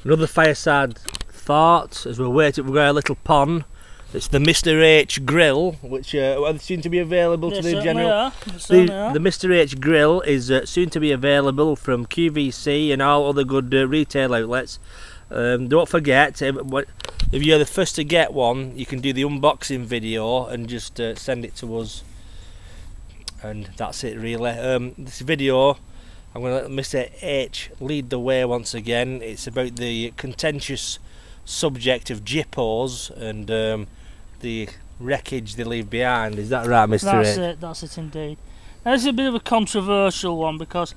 Another fireside thought as we're waiting. We've got a little pond. It's the Mr H grill, which soon to be available to the general. The Mr H grill is soon to be available from QVC and all other good retail outlets. Don't forget, if you're the first to get one, you can do the unboxing video and just send it to us. And that's it, really. This video, I'm going to let Mr H lead the way once again. It's about the contentious subject of Gyppos and the wreckage they leave behind. Is that right, Mr. H? That's it indeed. Now, this is a bit of a controversial one because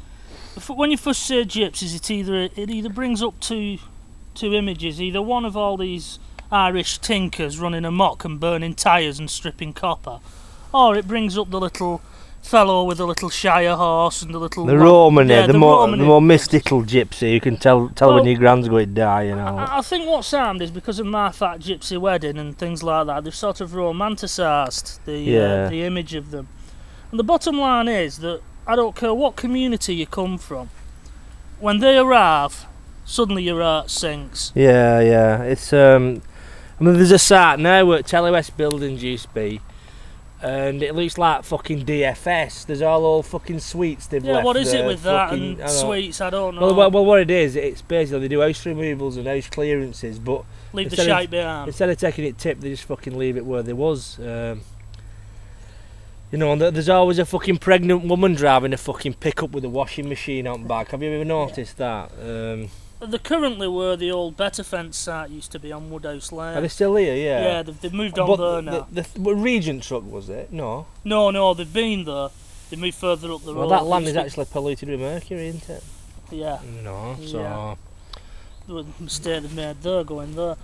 when you first say gypsies, it either brings up two images, either one of all these Irish tinkers running amok and burning tyres and stripping copper, or it brings up the little fellow with the little Shire horse and the little... The Romany, yeah, the more mystical gypsy. You can tell when your grand's going to die, you know. I think what's happened is because of My Fat Gypsy Wedding and things like that, they've sort of romanticised the image of them. And the bottom line is that I don't care what community you come from, when they arrive, suddenly your heart sinks. Yeah. It's I mean, there's a site now at Telewest Buildings used to be, and it looks like fucking DFS. There's all old fucking sweets they've left. Yeah, what is it with that and sweets? I don't know. Well, what it is, it's basically they do house removals and house clearances, but leave the shite behind. Instead of taking it tip, they just fucking leave it where there was. You know, and there's always a fucking pregnant woman driving a fucking pickup with a washing machine on back. Have you ever noticed that? They're currently where the old Better Fence site used to be on Woodhouse Lane. Are they still here? Yeah. Yeah, they've moved on there now. The Regent truck, was it? No, they've been there. They moved further up the road. Well, that land is actually polluted with mercury, isn't it? Yeah. No, so... Yeah. The mistake they've made there, going there.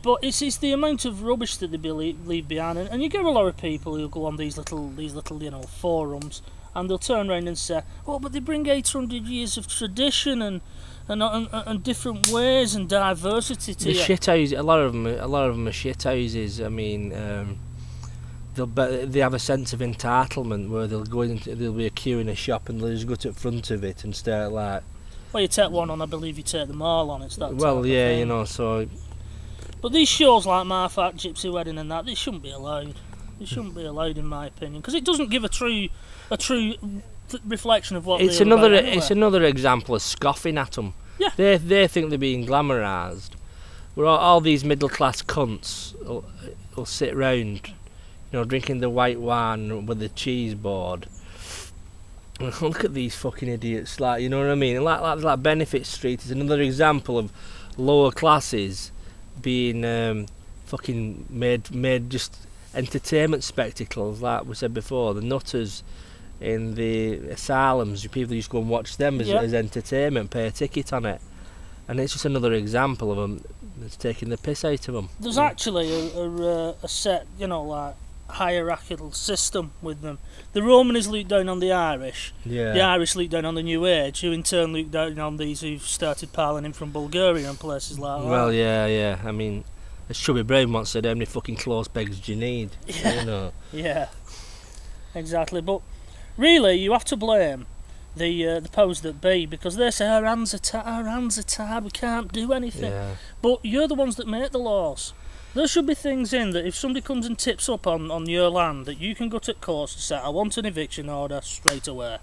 But it's the amount of rubbish that they leave behind, and you get a lot of people who go on these little forums, and they'll turn around and say, "Oh, but they bring 800 years of tradition and different ways and diversity to the shithouses." A lot of them are shithouses. I mean, they have a sense of entitlement where there'll be a queue in a shop and they'll just go to the front of it and start like. Well, you take one on, I believe you take them all on. It's that. Well, yeah, you know, so. But these shows like My Fat Gypsy Wedding and that, they shouldn't be allowed. They shouldn't be allowed, in my opinion, because it doesn't give a true reflection of what it's they're another about anyway. It's another example of scoffing at them. Yeah. They think they're being glamorised. Where all these middle class cunts will sit round, you know, drinking the white wine with the cheese board. Look at these fucking idiots, like, you know what I mean? Like Benefit Street is another example of lower classes being fucking made just entertainment spectacles, like we said before. The nutters in the asylums, people used to go and watch them as entertainment, pay a ticket on it, and it's just another example of them that's taking the piss out of them. There's actually a set, you know, like hierarchical system with them. The Romans look down on the Irish, the Irish look down on the New Age, who in turn look down on these who've started piling in from Bulgaria and places like that. Well, yeah, I mean, as Chubby Brown once said, how many fucking close pegs do you need? Yeah. You know. Yeah, exactly. But really, you have to blame the powers that be, because they say our hands are tied, we can't do anything. Yeah. But you're the ones that make the laws. There should be things in that if somebody comes and tips up on your land, that you can go to court and say, I want an eviction order straight away.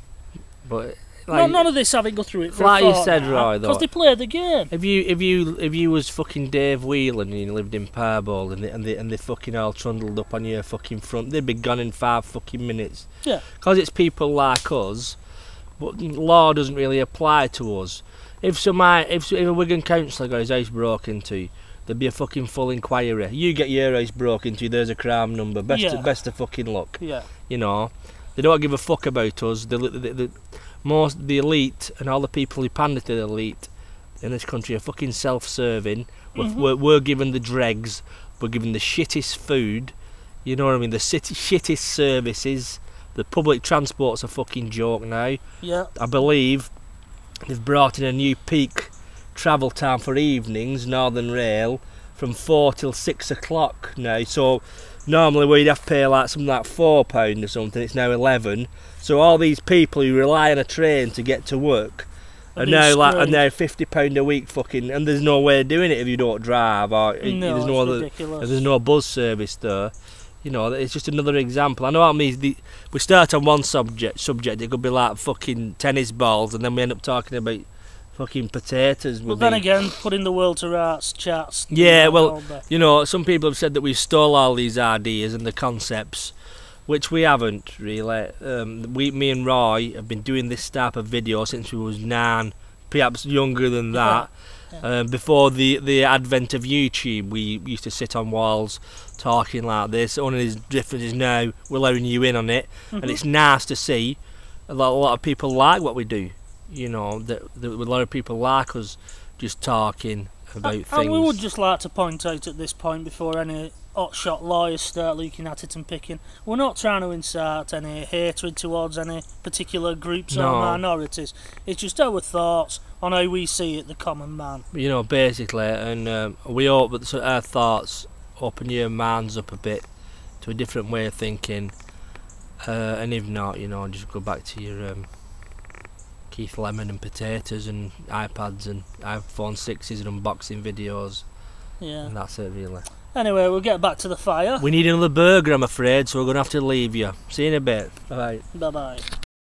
But like, none of this having go through it for like a you said, Roy, though, because they play the game. If you was fucking Dave Whelan and you lived in Parbold and they fucking all trundled up on your fucking front, they'd be gone in 5 fucking minutes. Yeah. Because it's people like us, but law doesn't really apply to us. If a Wigan councillor got his house broken into, there'd be a fucking full inquiry. You get your house broken into, there's a crime number. Best of fucking luck. Yeah. You know, they don't give a fuck about us. The elite and all the people who pander to the elite in this country are fucking self-serving. We're given the dregs. We're given the shittest food. You know what I mean? The shittest services. The public transport's a fucking joke now. Yeah. I believe they've brought in a new peak travel time for evenings, Northern Rail, from 4 till 6 o'clock now. So normally where you'd have to pay like something like £4 or something, it's now 11. So all these people who rely on a train to get to work And now £50 a week fucking, and there's no way of doing it if you don't drive, or there's no other, if there's no bus service there. You know, it's just another example. I know how many we start on one subject. It could be like fucking tennis balls, and then we end up talking about fucking potatoes. But then again, putting the world to rights chats. Yeah, well, you know, some people have said that we stole all these ideas and the concepts, which we haven't really. Me and Roy have been doing this type of video since we was 9, perhaps younger than that. Yeah. Before the advent of YouTube, we used to sit on walls talking like this. Only the difference is now we're letting you in on it, and it's nice to see a lot of people like what we do. You know, that a lot of people like us just talking about things. And we would just like to point out at this point, before any hotshot lawyers start looking at it and picking, we're not trying to incite any hatred towards any particular groups or minorities. It's just our thoughts on how we see it, the common man. You know, basically, and we hope that our thoughts open your minds up a bit to a different way of thinking, and if not, you know, just go back to your Keith Lemon and potatoes and iPads and iPhone 6s and unboxing videos. Yeah. And that's it, really. Anyway, we'll get back to the fire. We need another burger, I'm afraid, so we're going to have to leave you. See you in a bit. Bye-bye. Bye-bye.